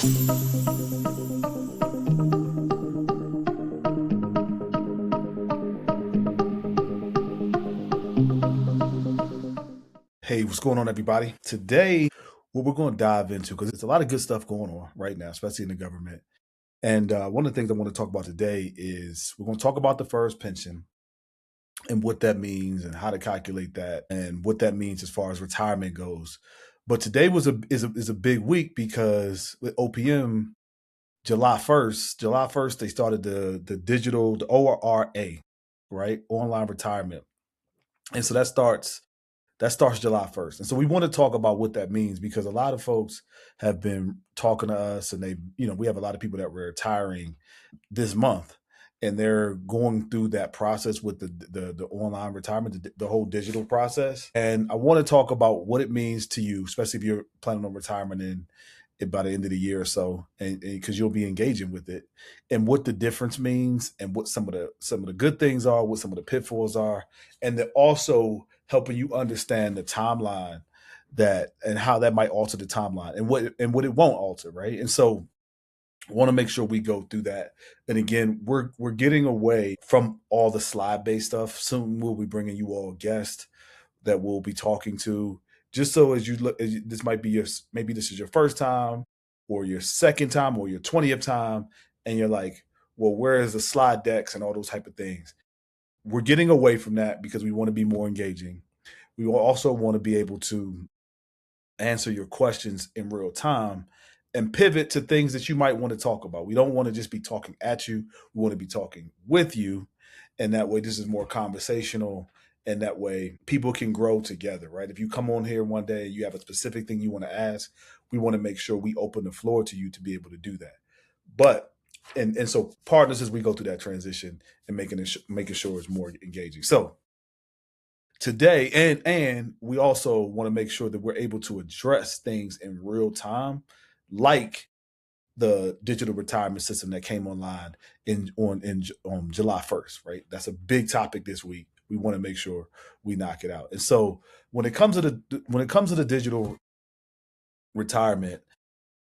Hey, what's going on, everybody? Today, what we're going to dive into, because there's a lot of good stuff going on right now, especially in the government. And one of the things I want to talk about today is we're going to talk about the FERS pension and what that means and how to calculate that and what that means as far as retirement goes. But today is a big week because with OPM, July 1st, they started the ORA, right? Online retirement. And so that starts July 1st. And so we want to talk about what that means because a lot of folks have been talking to us and we have a lot of people that were retiring this month and they're going through that process with the online retirement, the whole digital process. And I want to talk about what it means to you, especially if you're planning on retirement by the end of the year or so, and because you'll be engaging with it, and what the difference means, and what some of the good things are, what some of the pitfalls are, and then also helping you understand the timeline that and how that might alter the timeline and what it won't alter, right? And so I want to make sure we go through that. And again, we're getting away from all the slide based stuff. Soon we'll be bringing you all guests that we'll be talking to. Just so as you look, this might be maybe this is your first time, or your second time, or your 20th time, and you're like, well, where is the slide decks and all those type of things? We're getting away from that because we want to be more engaging. We will also want to be able to answer your questions in real time and pivot to things that you might want to talk about. We don't want to just be talking at you. We want to be talking with you. And that way, this is more conversational. And that way, people can grow together, right? If you come on here one day and you have a specific thing you want to ask, we want to make sure we open the floor to you to be able to do that. But and so partners as we go through that transition and making sure it's more engaging. So today, and we also want to make sure that we're able to address things in real time, like the digital retirement system that came online on July 1st, right? That's a big topic this week. We want to make sure we knock it out. And so when it comes to the digital retirement,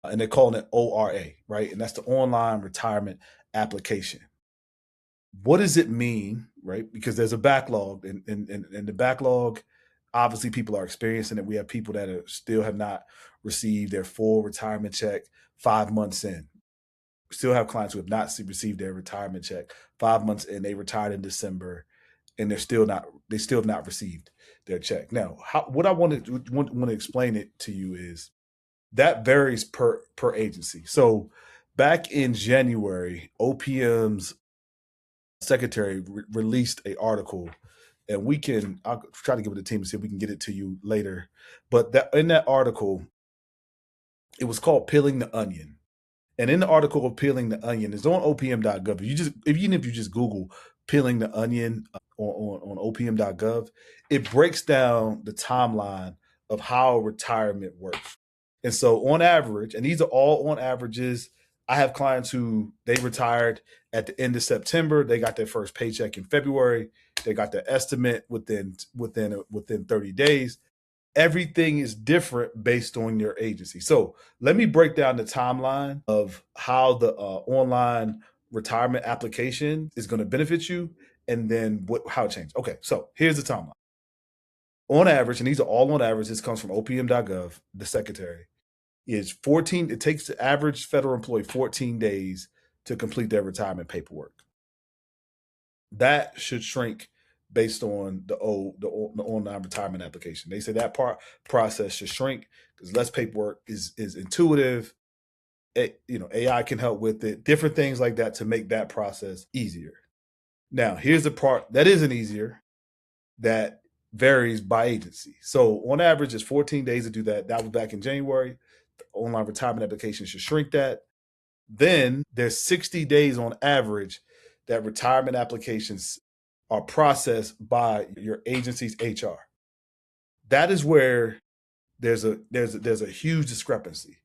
and they're calling it ORA, right? And that's the online retirement application. What does it mean, right? Because there's a backlog, and the backlog, obviously, people are experiencing it. We have people that still have not received their full retirement check 5 months in. We still have clients who have not received their retirement check 5 months in. They retired in December, and they still have not received their check. Now, what I want to explain it to you is that varies per agency. So back in January, OPM's secretary released a article, and I'll try to give it to the team and see if we can get it to you later. But in that article, it was called Peeling the Onion. And in the article of Peeling the Onion, it's on opm.gov. Even if you just Google Peeling the Onion on opm.gov, it breaks down the timeline of how retirement works. And so on average, and these are all on averages, I have clients who they retired at the end of September. They got their first paycheck in February. They got their estimate within 30 days. Everything is different based on your agency. So let me break down the timeline of how the online retirement application is going to benefit you, and then how it changed. Okay, so here's the timeline. On average, and these are all on average, this comes from opm.gov, the secretary, is 14. It takes the average federal employee 14 days to complete their retirement paperwork. That should shrink based on the online retirement application. They say that process should shrink because less paperwork is intuitive. AI can help with it, different things like that to make that process easier. Now, here's the part that isn't easier, that varies by agency. So on average, it's 14 days to do that. That was back in January. The online retirement application should shrink that. Then there's 60 days on average that retirement applications are processed by your agency's HR. That is where there's a huge discrepancy.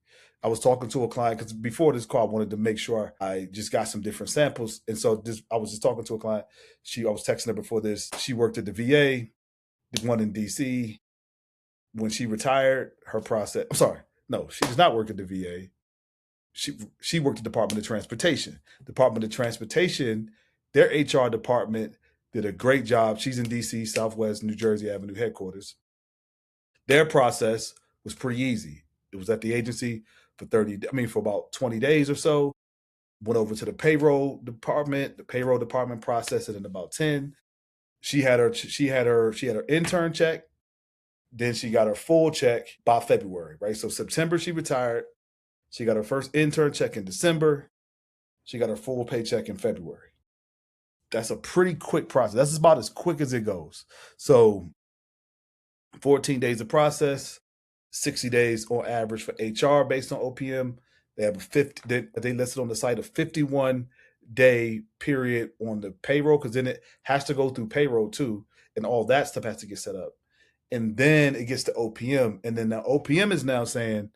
I was talking to a client because before this call, I wanted to make sure I just got some different samples. And so I was just talking to a client. I was texting her before this. She worked at the VA, the one in DC. When she retired, her process, I'm sorry, no, she does not work at the VA. she worked at the Department of Transportation. Department of Transportation, their HR department did a great job. She's in DC, Southwest New Jersey Avenue headquarters. Their process was pretty easy. It was at the agency for about 20 days or so. Went over to the payroll department. The payroll department processed it in about 10. She had her intern check. Then she got her full check by February, right? So September she retired. She got her first intern check in December. She got her full paycheck in February. That's a pretty quick process. That's about as quick as it goes. So 14 days of process, 60 days on average for HR based on OPM. They have they listed on the site a 51-day period on the payroll, because then it has to go through payroll too, and all that stuff has to get set up. And then it gets to OPM, and then the OPM is now saying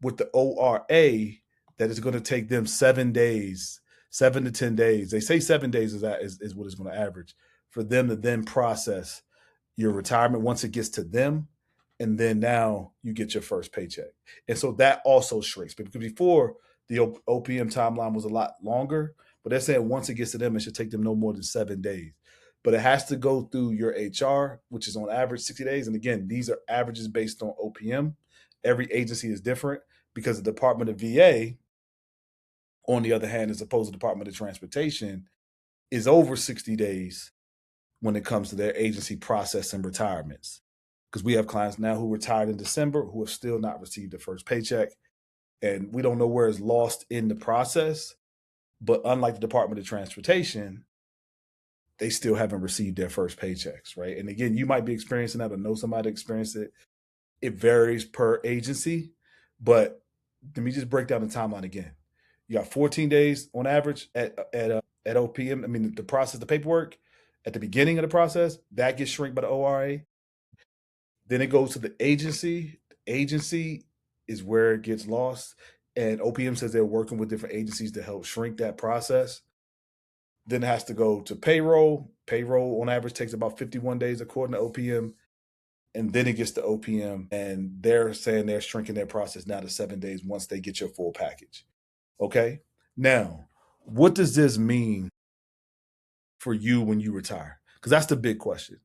with the ORA that it's going to take them 7 days, 7 to 10 days. They say 7 days is what it's going to average for them to then process your retirement once it gets to them. And then now you get your first paycheck. And so that also shrinks, because before the OPM timeline was a lot longer, but they're saying once it gets to them, it should take them no more than 7 days. But it has to go through your HR, which is on average 60 days. And again, these are averages based on OPM. Every agency is different, because the Department of VA, on the other hand, as opposed to the Department of Transportation, is over 60 days when it comes to their agency process and retirements. Because we have clients now who retired in December who have still not received their first paycheck. And we don't know where it's lost in the process. But unlike the Department of Transportation, they still haven't received their first paychecks, right? And again, you might be experiencing that or know somebody experienced it. It varies per agency. But let me just break down the timeline again. You got 14 days on average at OPM. I mean, the process, the paperwork at the beginning of the process, that gets shrunk by the ORA. Then it goes to the agency. The agency is where it gets lost. And OPM says they're working with different agencies to help shrink that process. Then it has to go to payroll. Payroll on average takes about 51 days according to OPM. And then it gets to OPM, and they're saying they're shrinking their process now to 7 days once they get your full package. Okay. Now, what does this mean for you when you retire? Because that's the big question.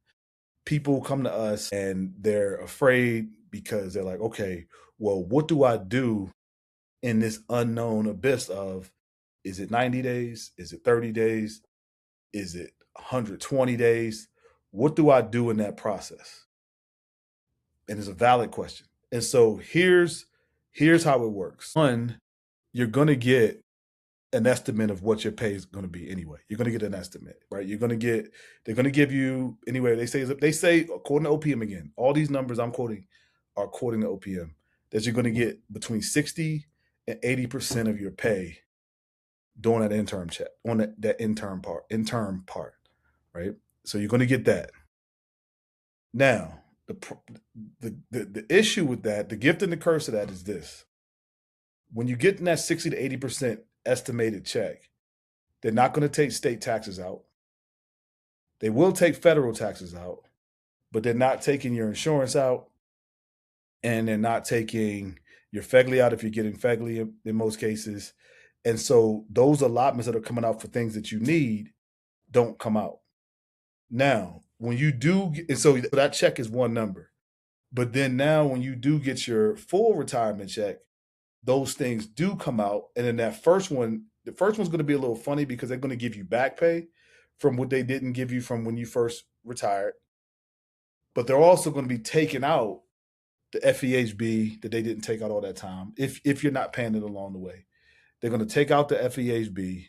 People come to us and they're afraid because they're like, okay, well, what do I do in this unknown abyss of, is it 90 days? Is it 30 days? Is it 120 days? What do I do in that process? And it's a valid question. And so here's how it works. One, you're going to get an estimate of what your pay is going to be anyway. You're going to get an estimate, right? They're going to give you anyway. They say according to OPM, again, all these numbers I'm quoting are according to OPM, that you're going to get between 60 and 80% of your pay during that intern check, on that intern part, right? So you're going to get that. Now, the issue with that, the gift and the curse of that is this: when you get in that 60 to 80% estimated check, they're not going to take state taxes out. They will take federal taxes out, but they're not taking your insurance out, and they're not taking your FEGLI out if you're getting FEGLI in most cases. And so those allotments that are coming out for things that you need don't come out. Now, when you do, and so that check is one number. But then now when you do get your full retirement check, those things do come out. And then the first one's going to be a little funny, because they're going to give you back pay from what they didn't give you from when you first retired. But they're also going to be taking out the FEHB that they didn't take out all that time, if you're not paying it along the way. They're going to take out the FEHB.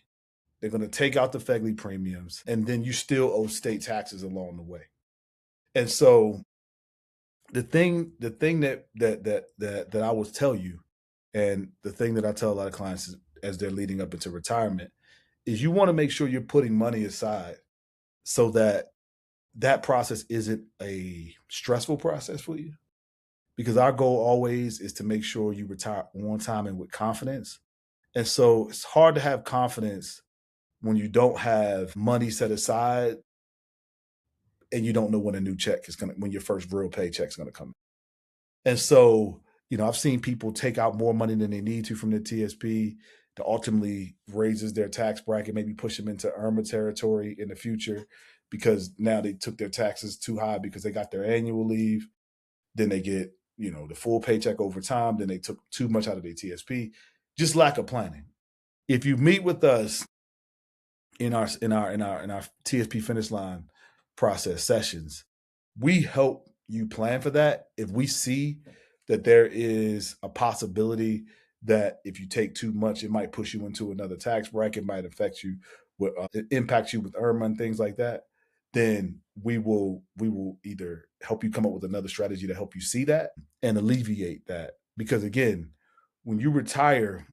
They're going to take out the FEGLI premiums, and then you still owe state taxes along the way. And so the thing that I would tell you, and the thing that I tell a lot of clients as they're leading up into retirement, is you want to make sure you're putting money aside so that process isn't a stressful process for you. Because our goal always is to make sure you retire on time and with confidence. And so it's hard to have confidence when you don't have money set aside and you don't know when a new check is when your first real paycheck is going to come. And so, I've seen people take out more money than they need to from the TSP that ultimately raises their tax bracket, maybe push them into IRMA territory in the future because now they took their taxes too high because they got their annual leave. Then they get, the full paycheck over time. Then they took too much out of their TSP. Just lack of planning. If you meet with us in our TSP finish line process sessions, we help you plan for that. If we see that there is a possibility that if you take too much, it might push you into another tax bracket, might affect you, impact you with IRMA and things like that, then we will either help you come up with another strategy to help you see that and alleviate that. Because again, when you retire,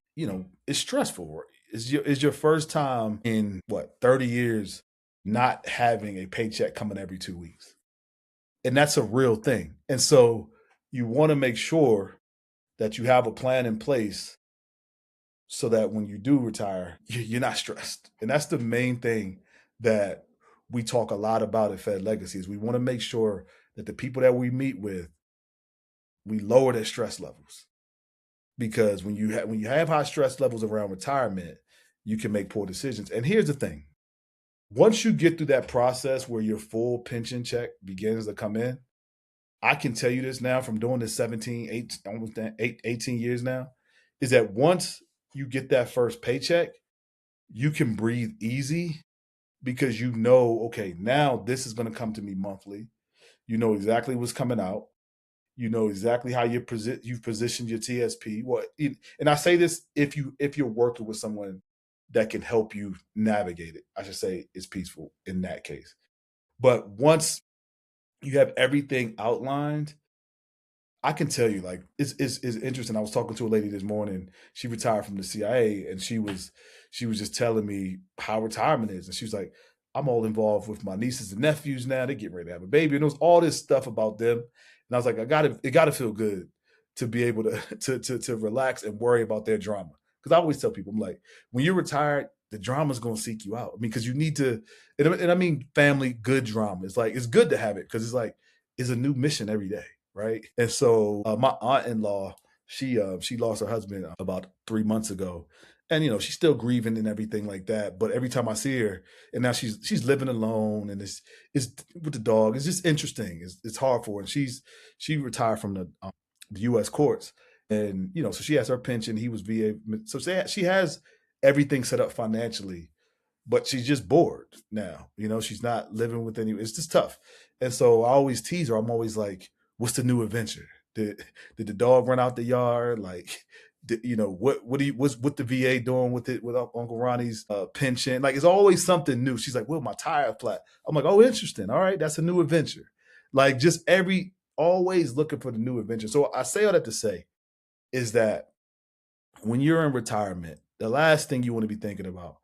it's stressful. It's your first time in what 30 years not having a paycheck coming every 2 weeks. And that's a real thing. And so you want to make sure that you have a plan in place so that when you do retire, you're not stressed. And that's the main thing that we talk a lot about at Fed Legacy is we want to make sure that the people that we meet with, we lower their stress levels. Because when you have high stress levels around retirement, you can make poor decisions. And here's the thing. Once you get through that process where your full pension check begins to come in, I can tell you this now from doing this 18 years now, is that once you get that first paycheck, you can breathe easy because okay, now this is going to come to me monthly. You know exactly what's coming out. You know exactly how you've positioned your TSP. And I say this if you're working with someone that can help you navigate it. I should say it's peaceful in that case. But once you have everything outlined, I can tell you, like, it's interesting. I was talking to a lady this morning. She retired from the CIA, and she was just telling me how retirement is, and she was like, "I'm all involved with my nieces and nephews now. They get ready to have a baby, and there was all this stuff about them." And I was like, it got to feel good to be able to relax and worry about their drama. Because I always tell people, I'm like, when you're retired, the drama's going to seek you out. I mean, because you need to, and I mean family good drama. It's like it's good to have it because it's like it's a new mission every day, right? And so my aunt-in-law, she lost her husband about 3 months ago, and she's still grieving and everything like that. But every time I see her, and now she's living alone, and it's with the dog. It's just interesting. It's hard for her. And she retired from the U.S. courts, and so she has her pension. He was VA, so she has everything set up financially, but she's just bored now. She's not living with any. It's just tough. And so I always tease her. I'm always like, "What's the new adventure? Did the dog run out the yard? Like, what's the VA doing with it with Uncle Ronnie's pension? Like, it's always something new." She's like, "Well, my tire flat." I'm like, "Oh, interesting. All right, that's a new adventure." Like, just always looking for the new adventure. So I say all that to say is that when you're in retirement, the last thing you want to be thinking about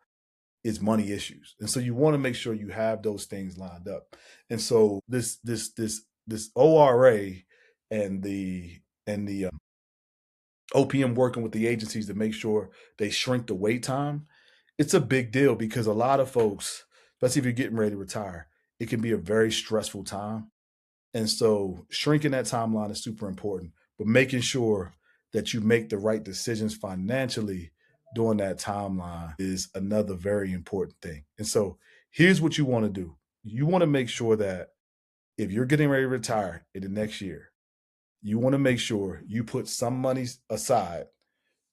is money issues. And so you want to make sure you have those things lined up. And so this ORA and the OPM working with the agencies to make sure they shrink the wait time, it's a big deal because a lot of folks, especially if you're getting ready to retire, it can be a very stressful time. And so shrinking that timeline is super important, but making sure that you make the right decisions financially during that timeline is another very important thing. And so here's what you want to do. You want to make sure that if you're getting ready to retire in the next year, you want to make sure you put some money aside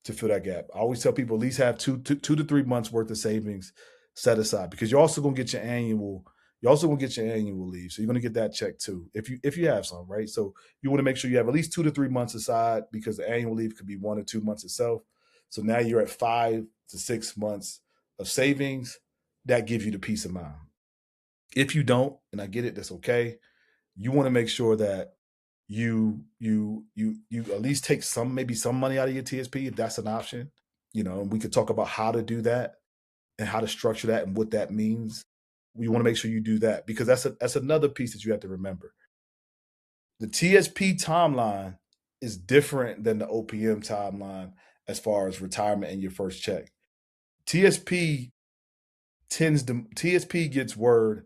to fill that gap. I always tell people at least have 2 to 3 months worth of savings set aside because you're also gonna get your annual. You're also gonna get your annual leave, so you're gonna get that check too if you have some, right? So you want to make sure you have at least 2 to 3 months aside because the annual leave could be 1 or 2 months itself. So now you're at 5 to 6 months of savings. That gives you the peace of mind. If you don't, and I get it, that's okay. You want to make sure that you at least take maybe some money out of your TSP if that's an option. And we could talk about how to do that and how to structure that and what that means. We want to make sure you do that because that's another piece that you have to remember. The TSP timeline is different than the OPM timeline as far as retirement and your first check. TSP TSP gets word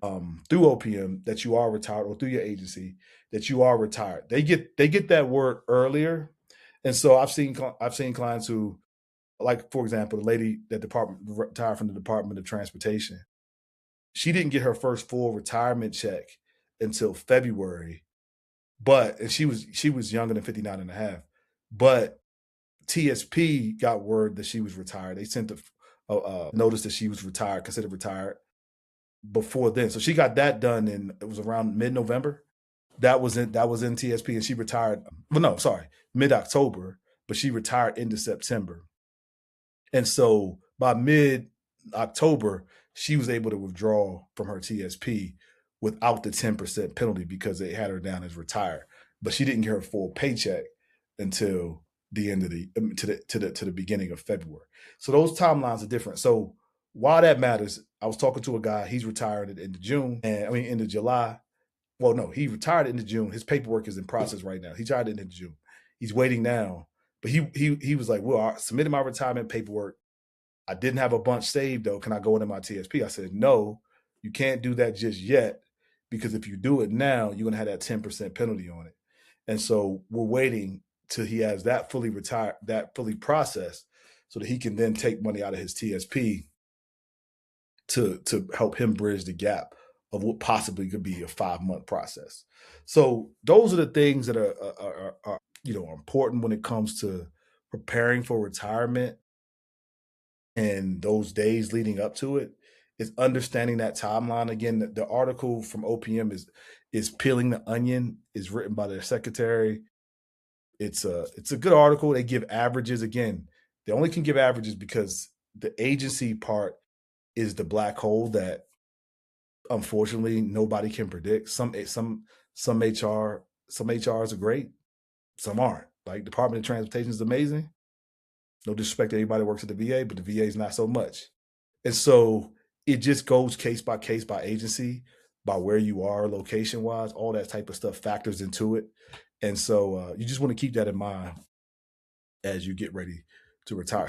through OPM that you are retired or through your agency that you are retired. They get that word earlier, And so I've seen clients who, like for example, the lady that department retired from the Department of Transportation. She didn't get her first full retirement check until February, but and she was younger than 59 and a half. But TSP got word that she was retired. They sent a notice that she was retired, considered retired before then. So she got that done in it was around mid-November. That was in TSP, and she retired. Well, no, sorry, mid-October, but she retired into September. And so by mid October, she was able to withdraw from her TSP without the 10% penalty because they had her down as retired. But she didn't get her full paycheck until the end of the to the beginning of February. So those timelines are different. So why that matters, I was talking to a guy, he's retired at the end of June, and I mean end of July. Well, no, he retired at the end of June. His paperwork is in process right now. He retired at the end of June. He's waiting now. But he was like, well, I submitted my retirement paperwork. I didn't have a bunch saved though. Can I go into my TSP? I said, no, you can't do that just yet because if you do it now, you're gonna have that 10% penalty on it. And so we're waiting till he has that fully retired, that fully processed, so that he can then take money out of his TSP to help him bridge the gap of what possibly could be a 5-month process. So those are the things that are important when it comes to preparing for retirement and those days leading up to it, is understanding that timeline. Again, the article from OPM is peeling the onion, is written by their secretary. It's a good article. They give averages. Again, they only can give averages because the agency part is the black hole that unfortunately nobody can predict. Some HRs are great, some aren't. Like Department of Transportation is amazing. No disrespect to anybody that works at the VA, but the VA is not so much. And so it just goes case by agency, by where you are location wise, all that type of stuff factors into it. And so you just want to keep that in mind as you get ready to retire.